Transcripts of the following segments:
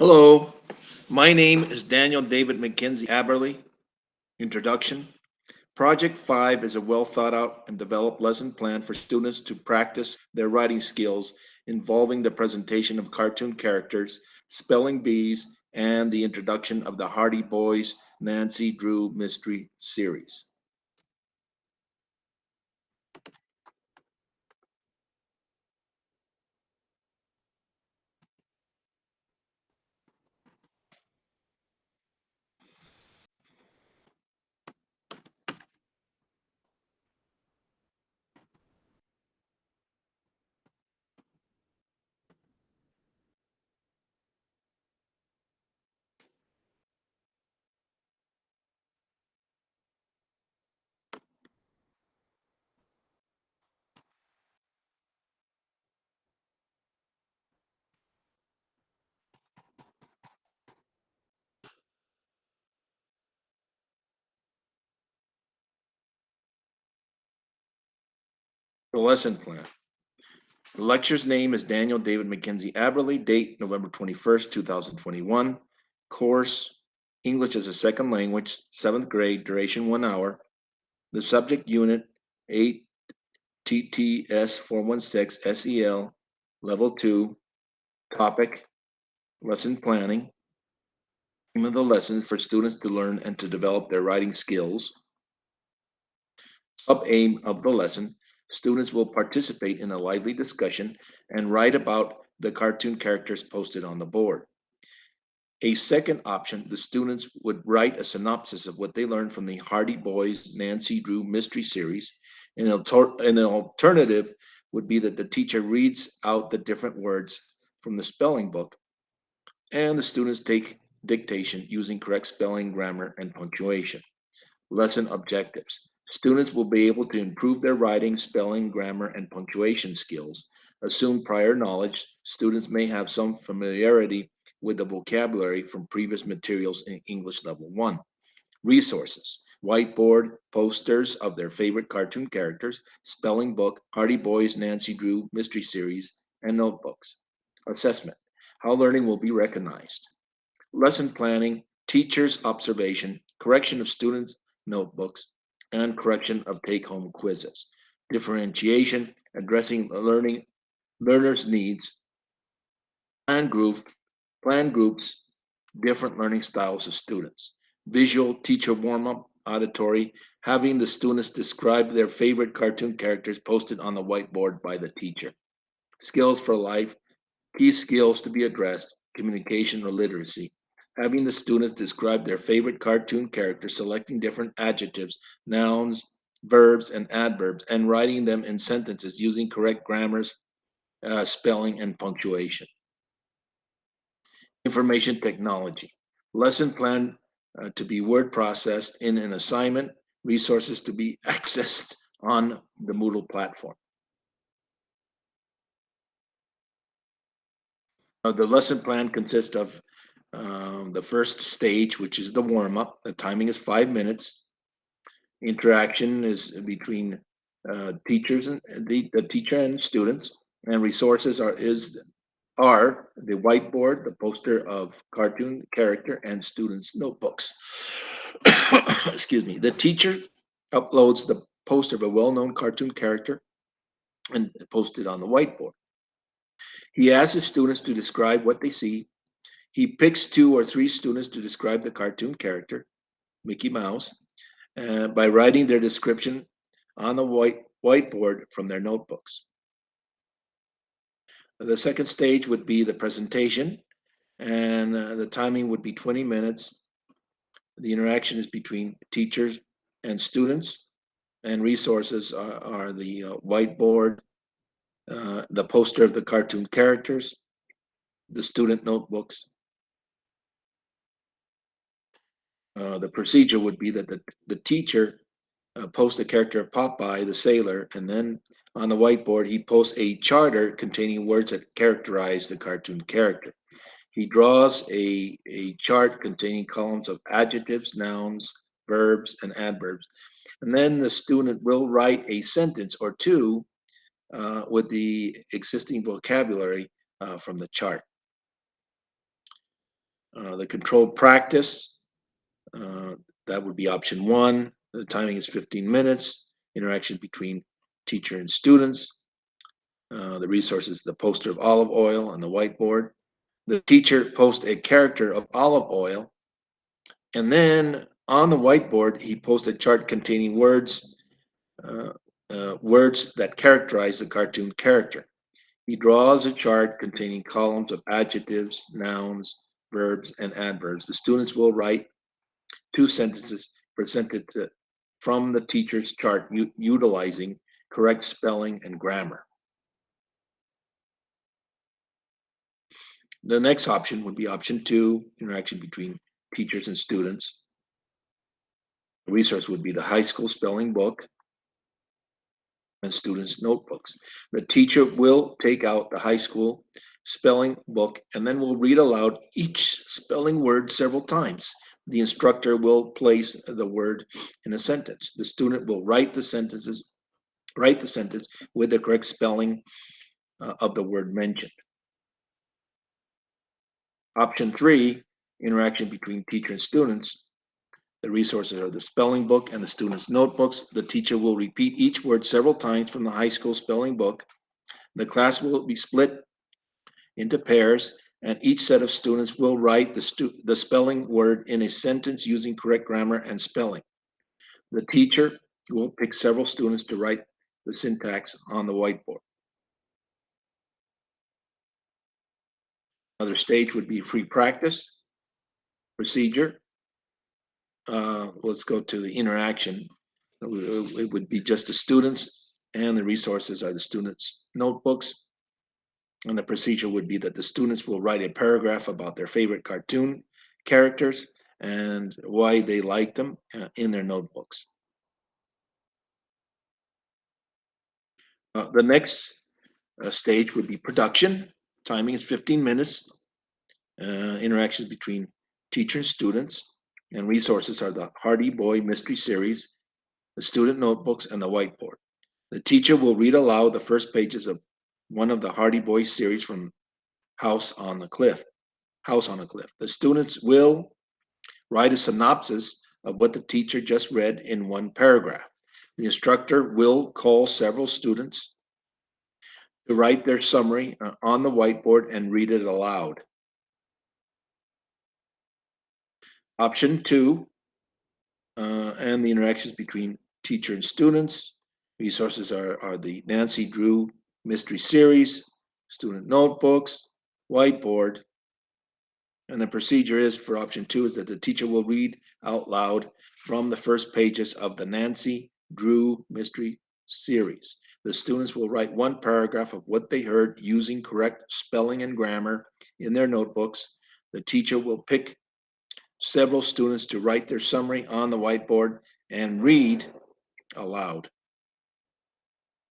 Hello, my name is Daniel David McKenzie Aberley. Introduction. Project 5 is a well thought out and developed lesson plan for students to practice their writing skills involving the presentation of cartoon characters, spelling bees, and the introduction of the Hardy Boys Nancy Drew Mystery Series. The lesson plan. The lecture's name is Daniel David McKenzie Aberley, date November 21st, 2021. Course English as a Second Language, 7th grade, duration 1 hour. The subject unit 8 TTS 416 SEL, level 2. Topic lesson planning. Aim of the lesson for students to learn and to develop their writing skills. Sub aim of the lesson, students will participate in a lively discussion and write about the cartoon characters posted on the board. A second option, the students would write a synopsis of what they learned from the Hardy Boys Nancy Drew Mystery Series. An alternative would be that the teacher reads out the different words from the spelling book and the students take dictation using correct spelling, grammar, and punctuation. Lesson objectives. Students will be able to improve their writing, spelling, grammar, and punctuation skills. Assume prior knowledge. Students may have some familiarity with the vocabulary from previous materials in English Level 1. Resources. Whiteboard, posters of their favorite cartoon characters, spelling book, Hardy Boys Nancy Drew Mystery Series, and notebooks. Assessment. How learning will be recognized. Lesson planning, teacher's observation, correction of students' notebooks, and correction of take-home quizzes. Differentiation, addressing learners' needs, plan group, plan groups, different learning styles of students. Visual teacher warm-up, auditory, having the students describe their favorite cartoon characters posted on the whiteboard by the teacher. Skills for life, key skills to be addressed, communication or literacy. Having the students describe their favorite cartoon character, selecting different adjectives, nouns, verbs, and adverbs, and writing them in sentences using correct grammars, spelling, and punctuation. Information technology. Lesson plan to be word processed in an assignment, resources to be accessed on the Moodle platform. The lesson plan consists of the first stage, which is the warm up. The timing is 5 minutes. Interaction is between teachers and the teacher and students, and resources are the whiteboard, the poster of cartoon character, and students' notebooks. Excuse me. The teacher uploads the poster of a well-known cartoon character and posts it on the whiteboard. He asks the students to describe what they see. He picks 2 or 3 students to describe the cartoon character, Mickey Mouse, by writing their description on the whiteboard from their notebooks. The second stage would be the presentation, and the timing would be 20 minutes. The interaction is between teachers and students, and resources are the whiteboard, the poster of the cartoon characters, the student notebooks. The procedure would be that the teacher posts the character of Popeye the sailor, and then on the whiteboard he posts a charter containing words that characterize the cartoon character. He draws a chart containing columns of adjectives, nouns, verbs, and adverbs. And then the student will write a sentence or two with the existing vocabulary from the chart. The controlled practice, uh, that would be option one. The timing is 15 minutes. Interaction between teacher and students. The resources, the poster of olive oil on the whiteboard. The teacher posts a character of olive oil, and then on the whiteboard, he posts a chart containing uh, words that characterize the cartoon character. He draws a chart containing columns of adjectives, nouns, verbs, and adverbs. The students will write two sentences presented from the teacher's chart utilizing correct spelling and grammar. The next option would be option two, interaction between teachers and students. The resource would be the high school spelling book and students' notebooks. The teacher will take out the high school spelling book and then will read aloud each spelling word several times. The instructor will place the word in a sentence. The student will write the sentence with the correct spelling of the word mentioned. Option three, interaction between teacher and students. The resources are the spelling book and the students' notebooks. The teacher will repeat each word several times from the high school spelling book. The class will be split into pairs, and each set of students will write the spelling word in a sentence using correct grammar and spelling. The teacher will pick several students to write the syntax on the whiteboard. Another stage would be free practice procedure. Let's go to the interaction. It would be just the students, and the resources are the students' notebooks. And the procedure would be that the students will write a paragraph about their favorite cartoon characters and why they like them in their notebooks. The next stage would be production. Timing is 15 minutes. Interactions between teacher and students, and resources are the Hardy Boy Mystery Series, the student notebooks, and the whiteboard. The teacher will read aloud the first pages of one of the Hardy Boys series from House on a Cliff. House on a Cliff. The students will write a synopsis of what the teacher just read in one paragraph. The instructor will call several students to write their summary on the whiteboard and read it aloud. Option two, and the interactions between teacher and students. Resources are the Nancy Drew Mystery Series, student notebooks, whiteboard, and the procedure is for option two is that the teacher will read out loud from the first pages of the Nancy Drew Mystery Series. The students will write one paragraph of what they heard using correct spelling and grammar in their notebooks. The teacher will pick several students to write their summary on the whiteboard and read aloud.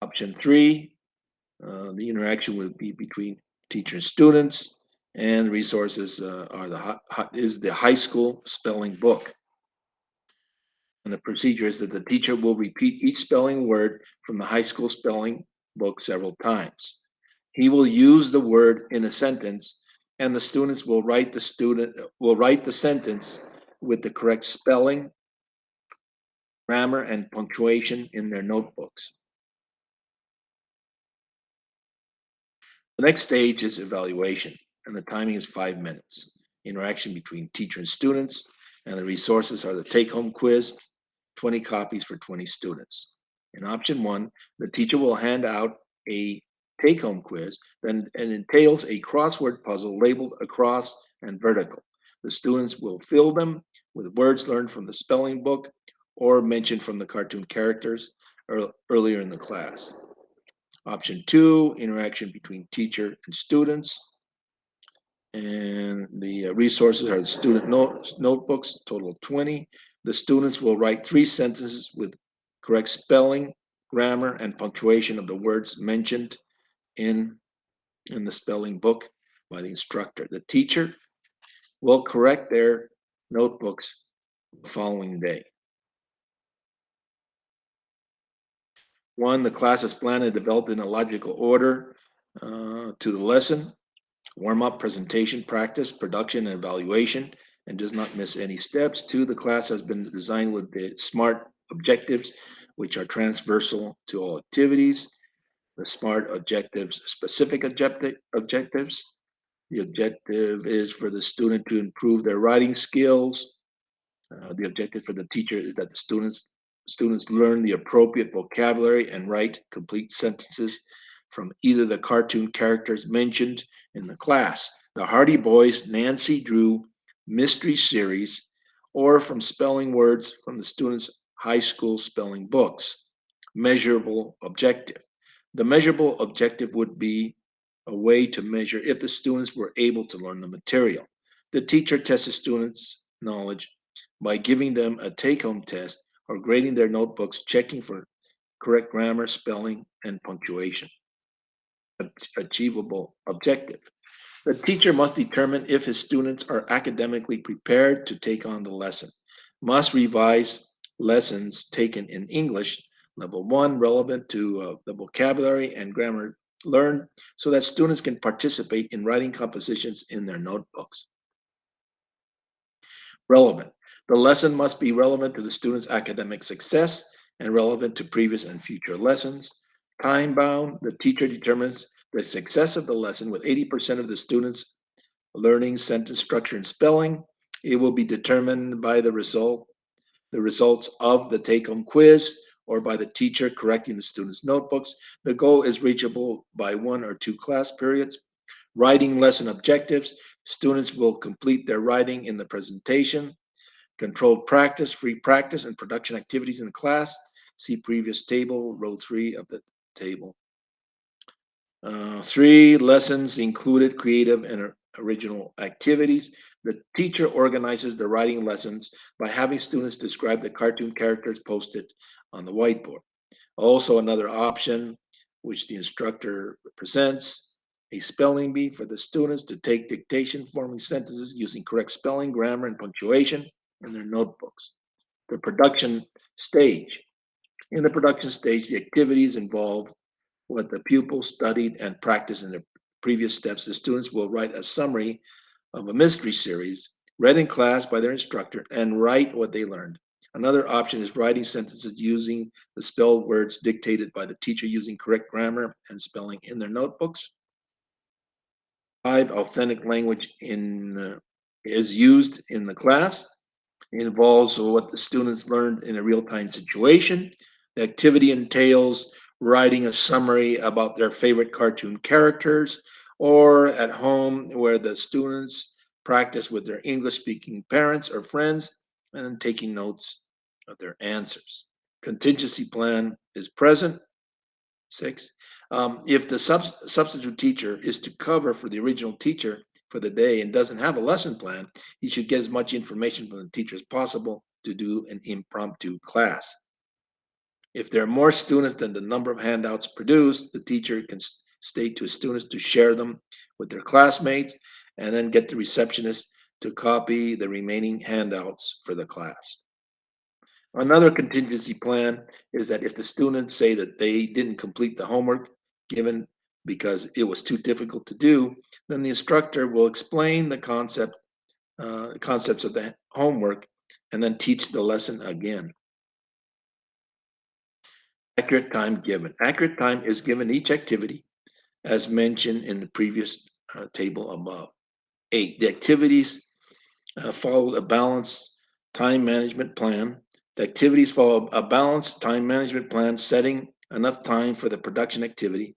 Option three, the interaction would be between teacher and students, and resources are the high school spelling book. And the procedure is that the teacher will repeat each spelling word from the high school spelling book several times. He will use the word in a sentence, and the students will write the sentence with the correct spelling, grammar, and punctuation in their notebooks. The next stage is evaluation, and the timing is 5 minutes. Interaction between teacher and students, and the resources are the take-home quiz, 20 copies for 20 students. In option one, the teacher will hand out a take-home quiz and entails a crossword puzzle labeled across and vertical. The students will fill them with words learned from the spelling book or mentioned from the cartoon characters earlier in the class. Option two, interaction between teacher and students. And the resources are the student notebooks, total of 20. The students will write 3 sentences with correct spelling, grammar, and punctuation of the words mentioned in the spelling book by the instructor. The teacher will correct their notebooks the following day. One, the class is planned and developed in a logical order to the lesson. Warm-up, presentation, practice, production, and evaluation, and does not miss any steps. 2, the class has been designed with the SMART objectives, which are transversal to all activities. The SMART objectives, specific objectives. The objective is for the student to improve their writing skills. The objective for the teacher is that the students learn the appropriate vocabulary and write complete sentences from either the cartoon characters mentioned in the class, the Hardy Boys Nancy Drew Mystery Series, or from spelling words from the students' high school spelling books. Measurable objective. The measurable objective would be a way to measure if the students were able to learn the material. The teacher tests the students' knowledge by giving them a take-home test or grading their notebooks, checking for correct grammar, spelling, and punctuation. Achievable objective. The teacher must determine if his students are academically prepared to take on the lesson. Must revise lessons taken in English, level 1, relevant to the vocabulary and grammar learned, so that students can participate in writing compositions in their notebooks. Relevant. The lesson must be relevant to the student's academic success and relevant to previous and future lessons. Time bound. The teacher determines the success of the lesson with 80% of the students learning sentence structure and spelling. It will be determined by the results of the take-home quiz or by the teacher correcting the students' notebooks. The goal is reachable by 1 or 2 class periods. Writing lesson objectives. Students will complete their writing in the presentation. Controlled practice, free practice, and production activities in the class. See previous table, row 3 of the table. 3 lessons included creative and original activities. The teacher organizes the writing lessons by having students describe the cartoon characters posted on the whiteboard. Also, another option which the instructor presents, a spelling bee for the students to take dictation, forming sentences using correct spelling, grammar, and punctuation in their notebooks. The production stage. In the production stage, the activities involve what the pupils studied and practiced in the previous steps. The students will write a summary of a mystery series read in class by their instructor and write what they learned. Another option is writing sentences using the spelled words dictated by the teacher using correct grammar and spelling in their notebooks. 5, authentic language is used in the class. It involves what the students learned in a real-time situation. The activity entails writing a summary about their favorite cartoon characters, or at home where the students practice with their English-speaking parents or friends and then taking notes of their answers. Contingency plan is present. 6. If the substitute teacher is to cover for the original teacher for the day and doesn't have a lesson plan, he should get as much information from the teacher as possible to do an impromptu class. If there are more students than the number of handouts produced, the teacher can state to his students to share them with their classmates and then get the receptionist to copy the remaining handouts for the class. Another contingency plan is that if the students say that they didn't complete the homework given because it was too difficult to do, then the instructor will explain the concepts of the homework and then teach the lesson again. Accurate time given. Accurate time is given each activity as mentioned in the previous table above. 8, the activities followed a balanced time management plan. The activities follow a balanced time management plan, setting enough time for the production activity.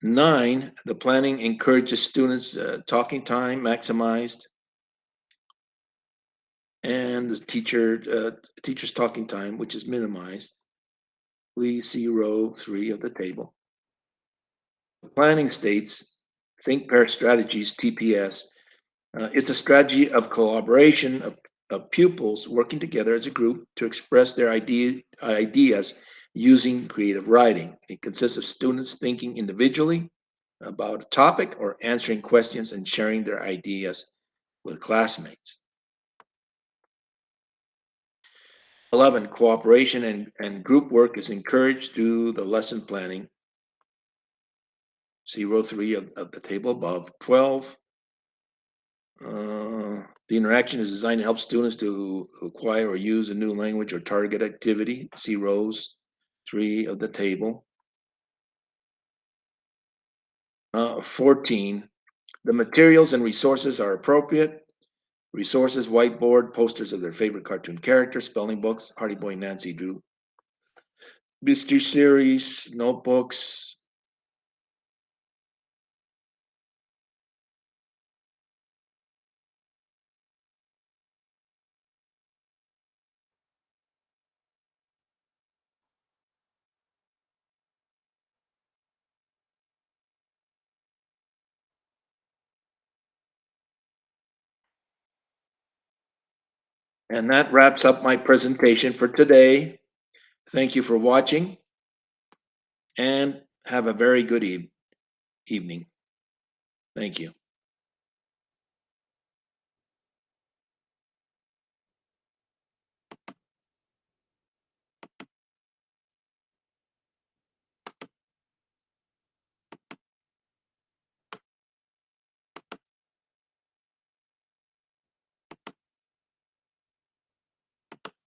9, the planning encourages students' talking time maximized, and the teacher's talking time, which is minimized. Please see row 3 of the table. The planning states, Think Pair Strategies, TPS. It's a strategy of collaboration of pupils working together as a group to express their ideas using creative writing. It consists of students thinking individually about a topic or answering questions and sharing their ideas with classmates. 11, cooperation and group work is encouraged through the lesson planning See row 3 of the table above. 12, the interaction is designed to help students to acquire or use a new language or target activity. See rows 3 of the table. 14, the materials and resources are appropriate. Resources, whiteboard, posters of their favorite cartoon characters, spelling books, Hardy Boy, Nancy Drew, mystery series, notebooks. And that wraps up my presentation for today. Thank you for watching and have a very good evening. Thank you.